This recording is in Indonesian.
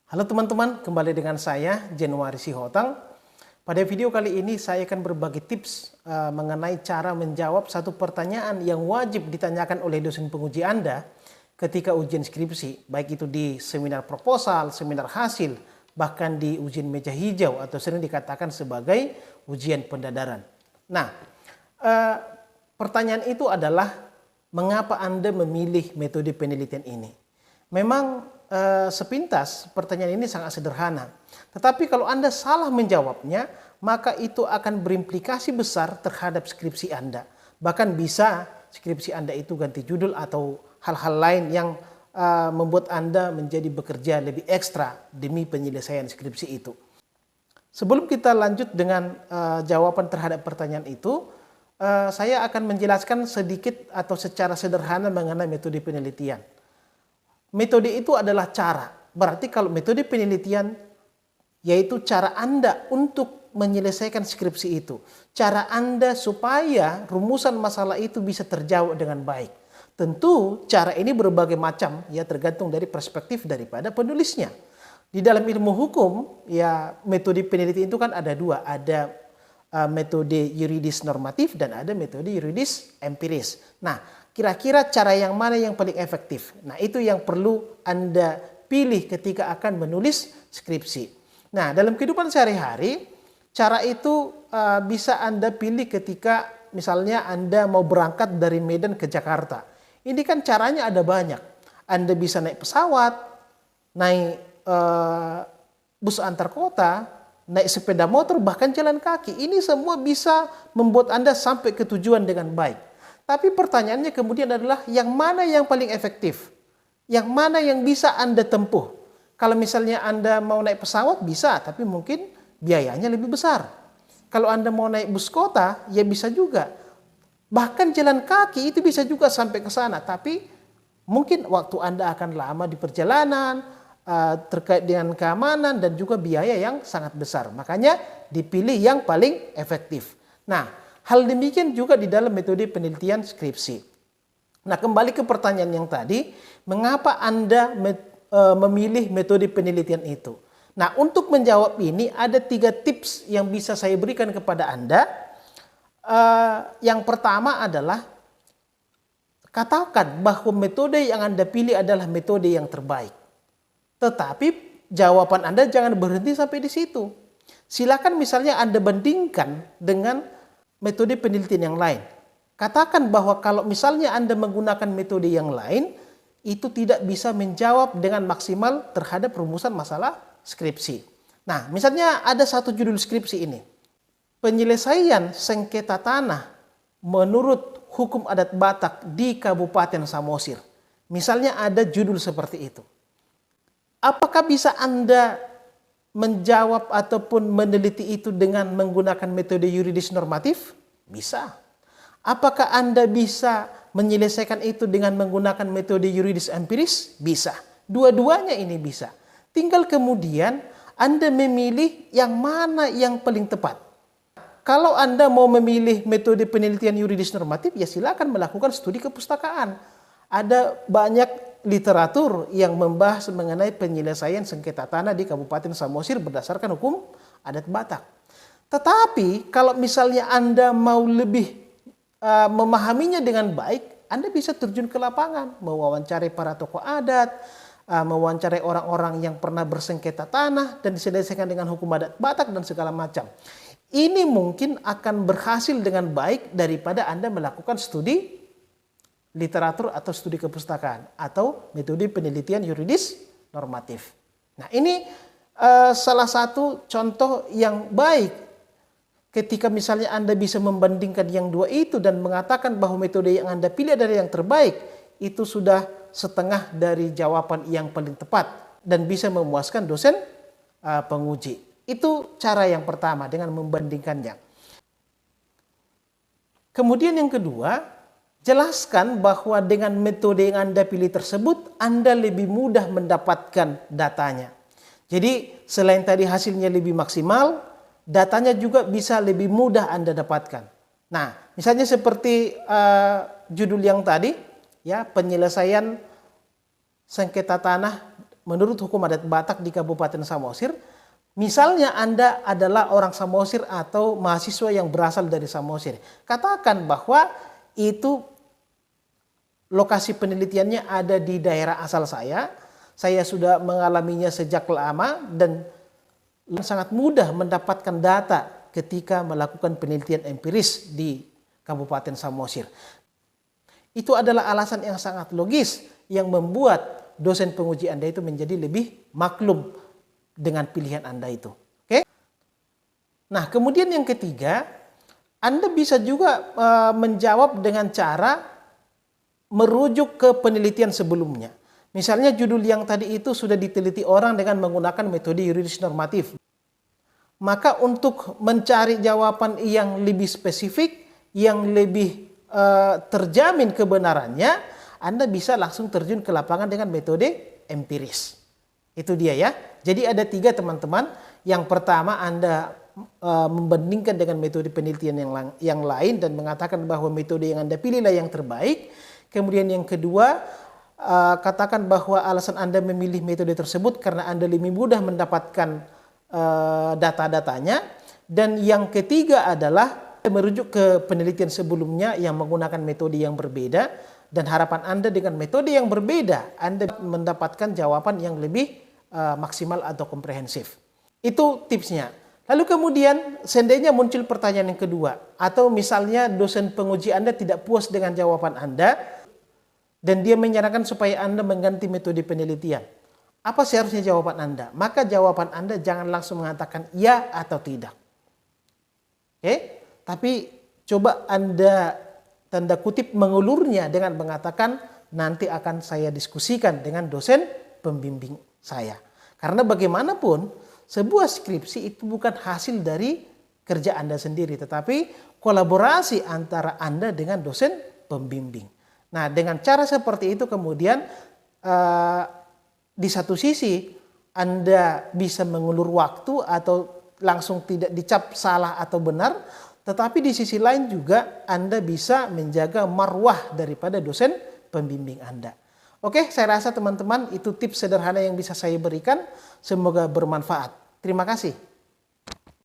Halo teman-teman, kembali dengan saya Januari Sihotang. Pada video kali ini saya akan berbagi tips mengenai cara menjawab satu pertanyaan yang wajib ditanyakan oleh dosen penguji Anda ketika ujian skripsi, baik itu di seminar proposal, seminar hasil, bahkan di ujian meja hijau atau sering dikatakan sebagai ujian pendadaran. Nah, pertanyaan itu adalah mengapa Anda memilih metode penelitian ini? Memang sepintas pertanyaan ini sangat sederhana. Tetapi kalau Anda salah menjawabnya, maka itu akan berimplikasi besar terhadap skripsi Anda. Bahkan bisa skripsi Anda itu ganti judul atau hal-hal lain yang membuat Anda menjadi bekerja lebih ekstra demi penyelesaian skripsi itu. Sebelum kita lanjut dengan jawaban terhadap pertanyaan itu, saya akan menjelaskan sedikit atau secara sederhana mengenai metode penelitian. Metode itu adalah cara. Berarti kalau metode penelitian yaitu cara Anda untuk menyelesaikan skripsi itu. Cara Anda supaya rumusan masalah itu bisa terjawab dengan baik. Tentu cara ini berbagai macam ya tergantung dari perspektif daripada penulisnya. Di dalam ilmu hukum ya metode penelitian itu kan ada dua. Ada metode yuridis normatif dan ada metode yuridis empiris. Nah, kira-kira cara yang mana yang paling efektif? Nah, itu yang perlu Anda pilih ketika akan menulis skripsi. Nah, dalam kehidupan sehari-hari, cara itu bisa Anda pilih ketika misalnya Anda mau berangkat dari Medan ke Jakarta. Ini kan caranya ada banyak. Anda bisa naik pesawat, naik bus antar kota, naik sepeda motor, bahkan jalan kaki. Ini semua bisa membuat Anda sampai ke tujuan dengan baik. Tapi pertanyaannya kemudian adalah yang mana yang paling efektif? Yang mana yang bisa Anda tempuh? Kalau misalnya Anda mau naik pesawat bisa, tapi mungkin biayanya lebih besar. Kalau Anda mau naik bus kota, ya bisa juga. Bahkan jalan kaki itu bisa juga sampai ke sana, tapi mungkin waktu Anda akan lama di perjalanan, terkait dengan keamanan dan juga biaya yang sangat besar. Makanya dipilih yang paling efektif. Nah, hal demikian juga di dalam metode penelitian skripsi. Nah, kembali ke pertanyaan yang tadi, mengapa Anda memilih metode penelitian itu? Nah, untuk menjawab ini ada 3 tips yang bisa saya berikan kepada Anda. Yang pertama adalah katakan bahwa metode yang Anda pilih adalah metode yang terbaik. Tetapi jawaban Anda jangan berhenti sampai di situ. Silakan misalnya Anda bandingkan dengan metode penelitian yang lain. Katakan bahwa kalau misalnya Anda menggunakan metode yang lain, itu tidak bisa menjawab dengan maksimal terhadap rumusan masalah skripsi. Nah, misalnya ada satu judul skripsi ini. Penyelesaian sengketa tanah menurut hukum adat Batak di Kabupaten Samosir. Misalnya ada judul seperti itu. Apakah bisa Anda menjawab ataupun meneliti itu dengan menggunakan metode yuridis normatif? Bisa. Apakah Anda bisa menyelesaikan itu dengan menggunakan metode yuridis empiris? Bisa. Dua-duanya ini bisa. Tinggal kemudian Anda memilih yang mana yang paling tepat. Kalau Anda mau memilih metode penelitian yuridis normatif, ya silakan melakukan studi kepustakaan. Ada banyak literatur yang membahas mengenai penyelesaian sengketa tanah di Kabupaten Samosir berdasarkan hukum adat Batak. Tetapi kalau misalnya Anda mau lebih memahaminya dengan baik, Anda bisa terjun ke lapangan, mewawancarai para tokoh adat, mewawancarai orang-orang yang pernah bersengketa tanah dan diselesaikan dengan hukum adat Batak dan segala macam. Ini mungkin akan berhasil dengan baik daripada Anda melakukan studi literatur atau studi kepustakaan atau metode penelitian yuridis normatif. Nah, ini salah satu contoh yang baik ketika misalnya Anda bisa membandingkan yang dua itu dan mengatakan bahwa metode yang Anda pilih adalah yang terbaik, itu sudah setengah dari jawaban yang paling tepat dan bisa memuaskan dosen penguji. Itu cara yang pertama dengan membandingkannya. Kemudian yang kedua, jelaskan bahwa dengan metode yang Anda pilih tersebut, Anda lebih mudah mendapatkan datanya. Jadi selain tadi hasilnya lebih maksimal, datanya juga bisa lebih mudah Anda dapatkan. Nah, misalnya seperti judul yang tadi, ya penyelesaian sengketa tanah menurut hukum adat Batak di Kabupaten Samosir, misalnya Anda adalah orang Samosir atau mahasiswa yang berasal dari Samosir, katakan bahwa itu lokasi penelitiannya ada di daerah asal saya sudah mengalaminya sejak lama dan sangat mudah mendapatkan data ketika melakukan penelitian empiris di Kabupaten Samosir. Itu adalah alasan yang sangat logis yang membuat dosen penguji Anda itu menjadi lebih maklum dengan pilihan Anda itu. Oke? Nah, kemudian yang ketiga, Anda bisa juga menjawab dengan cara merujuk ke penelitian sebelumnya. Misalnya judul yang tadi itu sudah diteliti orang dengan menggunakan metode yuridis normatif. Maka untuk mencari jawaban yang lebih spesifik, yang lebih terjamin kebenarannya, Anda bisa langsung terjun ke lapangan dengan metode empiris. Itu dia ya. Jadi ada 3 teman-teman. Yang pertama Anda membandingkan dengan metode penelitian yang lain dan mengatakan bahwa metode yang Anda pilihlah yang terbaik. Kemudian yang kedua, katakan bahwa alasan Anda memilih metode tersebut karena Anda lebih mudah mendapatkan data-datanya. Dan yang ketiga adalah merujuk ke penelitian sebelumnya yang menggunakan metode yang berbeda. Dan harapan Anda dengan metode yang berbeda, Anda mendapatkan jawaban yang lebih maksimal atau komprehensif. Itu tipsnya. Lalu kemudian seandainya muncul pertanyaan yang kedua, atau misalnya dosen penguji Anda tidak puas dengan jawaban Anda, dan dia menyarankan supaya Anda mengganti metode penelitian. Apa seharusnya jawaban Anda? Maka jawaban Anda jangan langsung mengatakan ya atau tidak. Oke? Tapi coba Anda tanda kutip mengulurnya dengan mengatakan nanti akan saya diskusikan dengan dosen pembimbing saya. Karena bagaimanapun sebuah skripsi itu bukan hasil dari kerja Anda sendiri, tetapi kolaborasi antara Anda dengan dosen pembimbing. Nah, dengan cara seperti itu kemudian di satu sisi Anda bisa mengulur waktu atau langsung tidak dicap salah atau benar, tetapi di sisi lain juga Anda bisa menjaga marwah daripada dosen pembimbing Anda. Oke, saya rasa teman-teman itu tips sederhana yang bisa saya berikan. Semoga bermanfaat. Terima kasih.